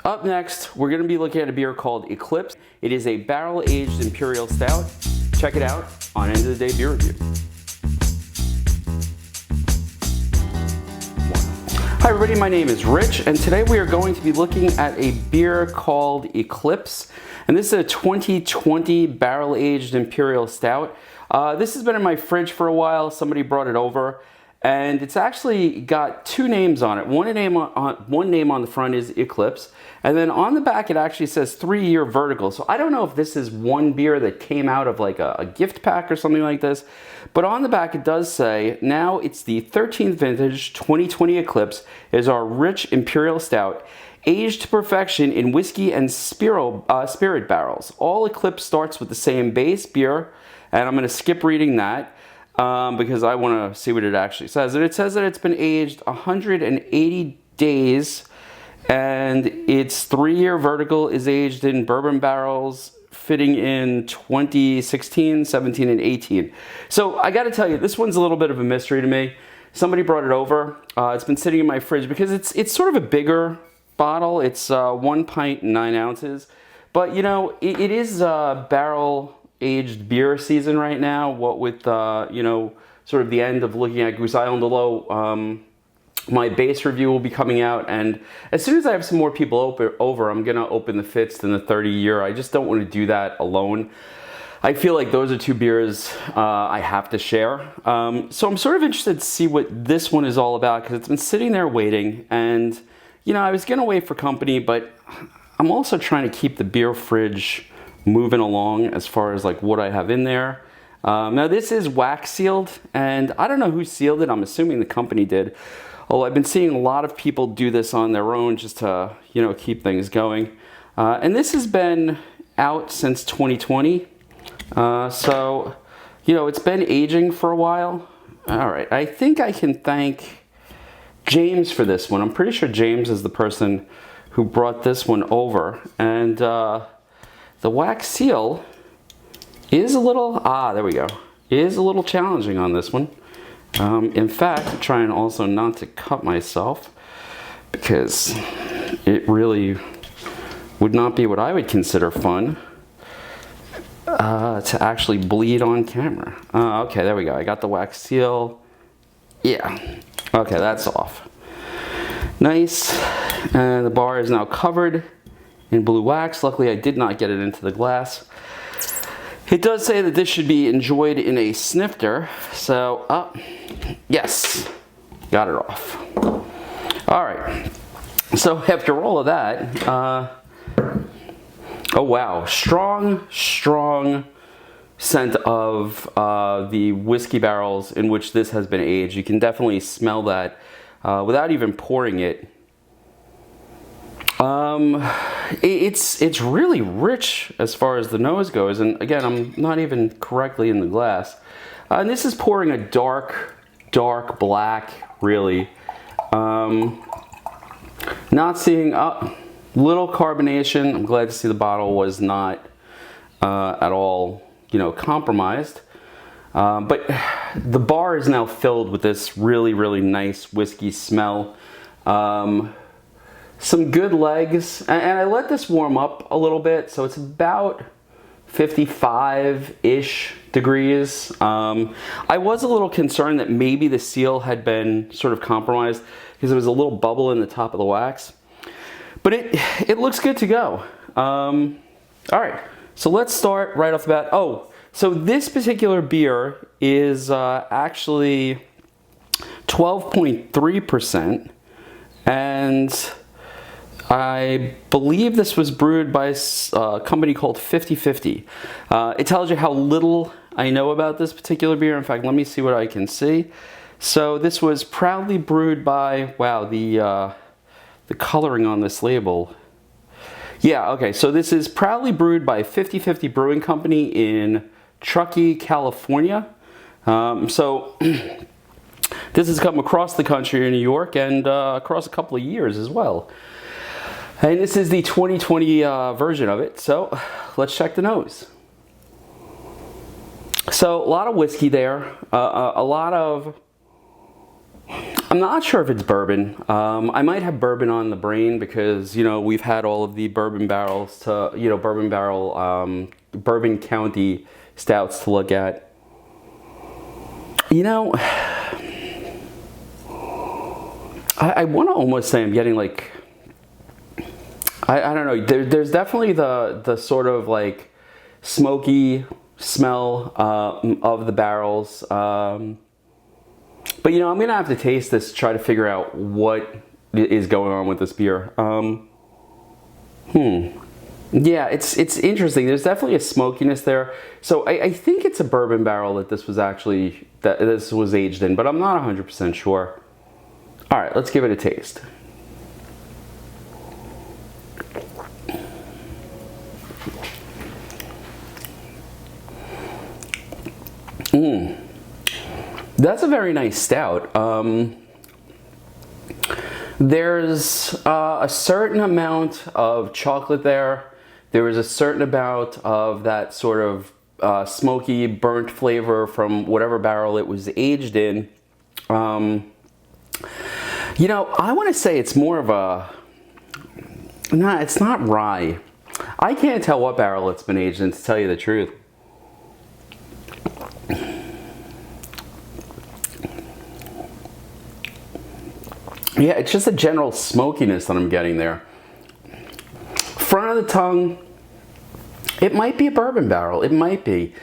Up next, we're going to be looking at a beer called Eclipse. It is a barrel-aged Imperial Stout. Check it out on End of the Day Beer Review. Hi everybody, my name is Rich, and today we are going to be looking at a beer called Eclipse. And this is a 2020 barrel-aged Imperial Stout. This has been in my fridge for a while. Somebody brought it over. And it's actually got two names on it. One name on the front is Eclipse, and then on the back it actually says 3-year vertical. So I don't know if this is one beer that came out of like a gift pack or something like this, but on the back it does say, now it's the 13th vintage 2020 Eclipse. It is our rich Imperial Stout, aged to perfection in whiskey and spirit barrels. All Eclipse starts with the same base beer, and I'm going to skip reading that. Because I want to see what it actually says. And it says that it's been aged 180 days, and its 3-year vertical is aged in bourbon barrels fitting in 2016, 17, and 18. So I got to tell you, this one's a little bit of a mystery to me. Somebody brought it over. It's been sitting in my fridge because it's sort of a bigger bottle. It's 1 pint and 9 ounces. But you know, it is barrel aged beer season right now, what with you know, sort of the end of looking at Goose Island, although my base review will be coming out, and as soon as I have some more people over, I'm gonna open the Fitz and the 30-year. I just don't want to do that alone. I feel like those are two beers I have to share. So I'm sort of interested to see what this one is all about, because it's been sitting there waiting, and you know, I was gonna wait for company, but I'm also trying to keep the beer fridge moving along as far as like what I have in there. Now this is wax sealed, and I don't know who sealed it. I'm assuming the company did. Although I've been seeing a lot of people do this on their own just to, you know, keep things going. And this has been out since 2020. So, you know, it's been aging for a while. All right, I think I can thank James for this one. I'm pretty sure James is the person who brought this one over. And the wax seal is a little, there we go, is a little challenging on this one. In fact, I'm trying also not to cut myself, because it really would not be what I would consider fun to actually bleed on camera. Okay, there we go. I got the wax seal. Yeah, okay, that's off. Nice, and the bar is now covered in blue wax. Luckily, I did not get it into the glass. It does say that this should be enjoyed in a snifter. So, yes, got it off. All right. So after all of that, oh wow, strong scent of the whiskey barrels in which this has been aged. You can definitely smell that without even pouring it. It's really rich as far as the nose goes, and again, I'm not even correctly in the glass. And this is pouring a dark black, really. Not seeing little carbonation. I'm glad to see the bottle was not at all, you know, compromised. But the bar is now filled with this really nice whiskey smell. Some good legs, and I let this warm up a little bit, so it's about 55-ish degrees. I was a little concerned that maybe the seal had been sort of compromised because there was a little bubble in the top of the wax, but it looks good to go. All right, so let's start right off the bat. Oh, so this particular beer is actually 12.3%, and I believe this was brewed by a company called 50/50. It tells you how little I know about this particular beer. In fact, let me see what I can see. So this was proudly brewed by, wow, the coloring on this label. Yeah, okay, so this is proudly brewed by 50/50 Brewing Company in Truckee, California. So this has come across the country in New York and across a couple of years as well. And this is the 2020 version of it, so let's check the nose. So a lot of whiskey there, a lot of I'm not sure if it's bourbon. I might have bourbon on the brain because, you know, we've had all of the bourbon barrels to, you know, bourbon county stouts to look at. You know, I want to almost say I'm getting like, I don't know. There's definitely the sort of like smoky smell of the barrels. But you know, I'm gonna have to taste this to try to figure out what is going on with this beer. Yeah, it's interesting. There's definitely a smokiness there. So I think it's a bourbon barrel that this was aged in, but I'm not 100% sure. All right, let's give it a taste. That's a very nice stout. There's a certain amount of chocolate there. There was a certain amount of that sort of smoky, burnt flavor from whatever barrel it was aged in. You know, I want to say it's more of a... Nah, it's not rye. I can't tell what barrel it's been aged in, to tell you the truth. Yeah, it's just a general smokiness that I'm getting there. Front of the tongue, it might be a bourbon barrel, it might be.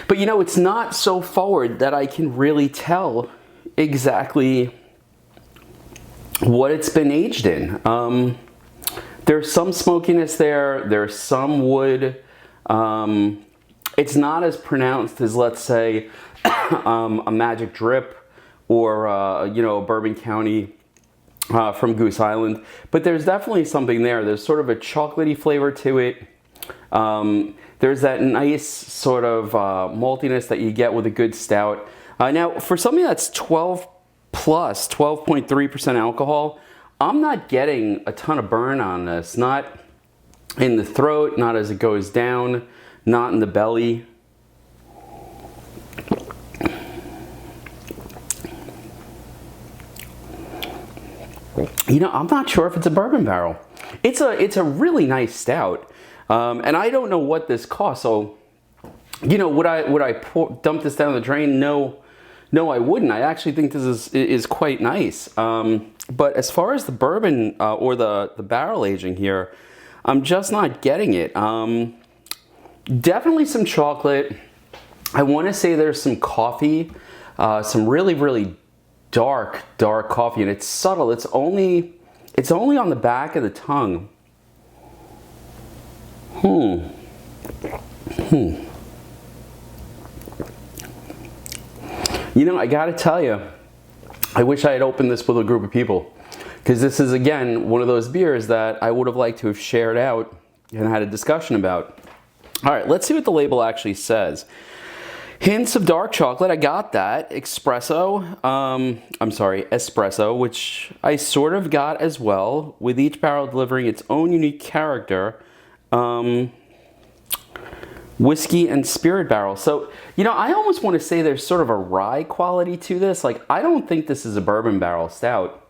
But you know, it's not so forward that I can really tell exactly what it's been aged in. There's some smokiness there, there's some wood. It's not as pronounced as, let's say, a Magic Drip or, you know, a Bourbon County from Goose Island, but there's definitely something there. There's sort of a chocolatey flavor to it. There's that nice sort of maltiness that you get with a good stout. Now, for something that's 12 plus, 12.3% alcohol, I'm not getting a ton of burn on this. Not in the throat, not as it goes down, not in the belly. You know, I'm not sure if it's a bourbon barrel. It's a really nice stout, and I don't know what this costs. So, you know, would I dump this down the drain? No, I wouldn't. I actually think this is quite nice. But as far as the bourbon or the barrel aging here, I'm just not getting it. Definitely some chocolate. I want to say there's some coffee, some really dark coffee, and it's subtle. It's only on the back of the tongue. You know, I gotta tell you, I wish I had opened this with a group of people, because this is, again, one of those beers that I would have liked to have shared out and had a discussion about. All right, let's see what the label actually says. Hints of dark chocolate, I got that. Espresso, which I sort of got as well, with each barrel delivering its own unique character. Whiskey and spirit barrel. So, you know, I almost want to say there's sort of a rye quality to this. Like, I don't think this is a bourbon barrel stout.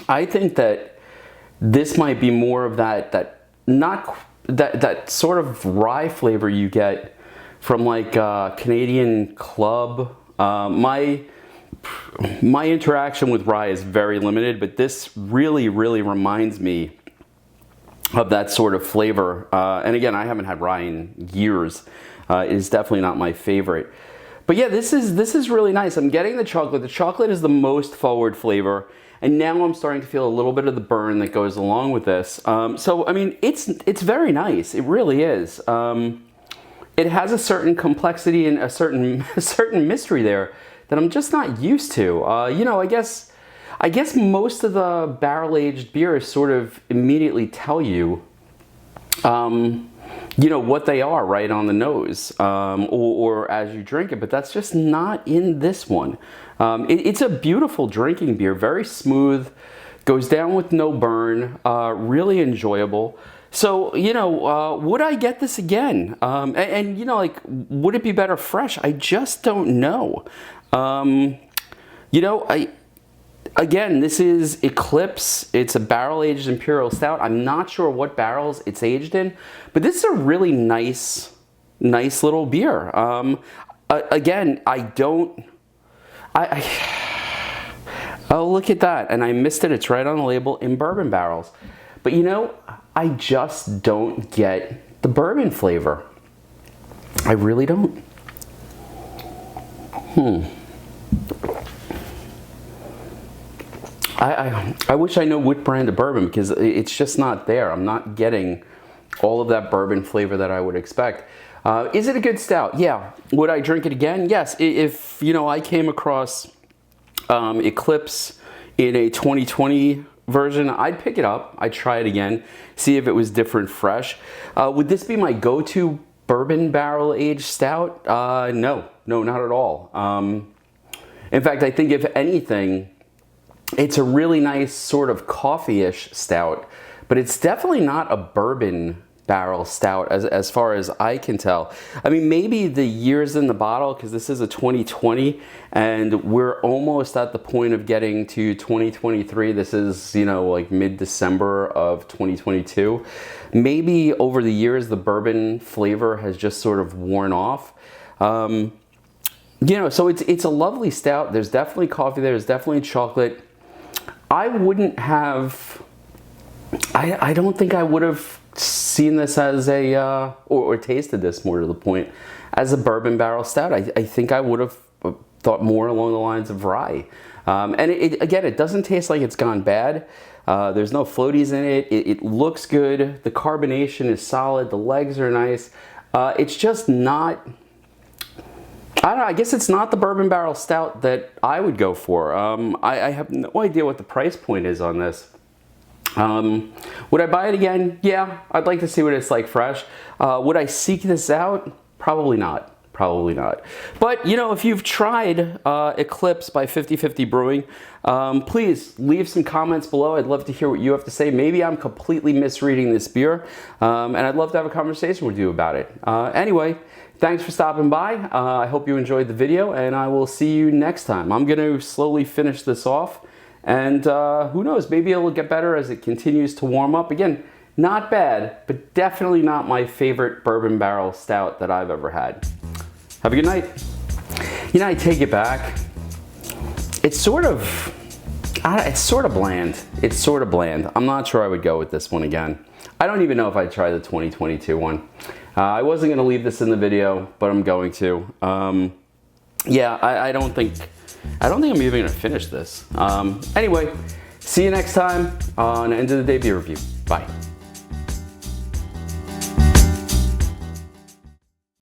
I think that this might be more of that sort of rye flavor you get from like Canadian Club. My interaction with rye is very limited, but this really reminds me of that sort of flavor. And again, I haven't had rye in years. It is definitely not my favorite. But yeah, this is really nice. I'm getting the chocolate. The chocolate is the most forward flavor. And now I'm starting to feel a little bit of the burn that goes along with this. So, I mean, it's very nice. It really is. It has a certain complexity and a certain mystery there that I'm just not used to. You know, I guess most of the barrel-aged beers sort of immediately tell you, you know, what they are right on the nose, or as you drink it, but that's just not in this one. It's a beautiful drinking beer, very smooth, goes down with no burn, really enjoyable. So, you know, would I get this again? And, you know, like, would it be better fresh? I just don't know. You know, Again, this is Eclipse. It's a barrel-aged Imperial Stout. I'm not sure what barrels it's aged in, but this is a really nice little beer. Again, oh, look at that, and I missed it. It's right on the label, in bourbon barrels. But you know, I just don't get the bourbon flavor. I really don't. I wish I knew what brand of bourbon, because it's just not there. I'm not getting all of that bourbon flavor that I would expect. Is it a good stout? Yeah. Would I drink it again? Yes. If, you know, I came across Eclipse in a 2020 version, I'd pick it up. I'd try it again, see if it was different, fresh. Would this be my go-to bourbon barrel aged stout? No, not at all. In fact, I think if anything, it's a really nice sort of coffee-ish stout, but it's definitely not a bourbon barrel stout as far as I can tell. I mean, maybe the years in the bottle, because this is a 2020 and we're almost at the point of getting to 2023. This is, you know, like mid-December of 2022. Maybe over the years, the bourbon flavor has just sort of worn off. You know, so it's a lovely stout. There's definitely coffee there. There's definitely chocolate. I wouldn't have, I don't think I would have seen this as a, or tasted this more to the point, as a bourbon barrel stout. I think I would have thought more along the lines of rye. And again, it doesn't taste like it's gone bad. There's no floaties in it. It looks good. The carbonation is solid. The legs are nice. It's just not, I don't know, I guess it's not the bourbon barrel stout that I would go for. I have no idea what the price point is on this. Would I buy it again? Yeah, I'd like to see what it's like fresh. Would I seek this out? Probably not. Probably not. But, you know, if you've tried Eclipse by 50/50 Brewing, please leave some comments below. I'd love to hear what you have to say. Maybe I'm completely misreading this beer, and I'd love to have a conversation with you about it. Anyway, thanks for stopping by. I hope you enjoyed the video, and I will see you next time. I'm going to slowly finish this off, and who knows, maybe it'll get better as it continues to warm up. Again, not bad, but definitely not my favorite bourbon barrel stout that I've ever had. Have a good night. You know, I take it back. It's sort of bland. It's sort of bland. I'm not sure I would go with this one again. I don't even know if I'd try the 2022 one. I wasn't going to leave this in the video, but I'm going to. Yeah, I don't think I'm even going to finish this. Anyway, see you next time on End of the Day Beer Review. Bye.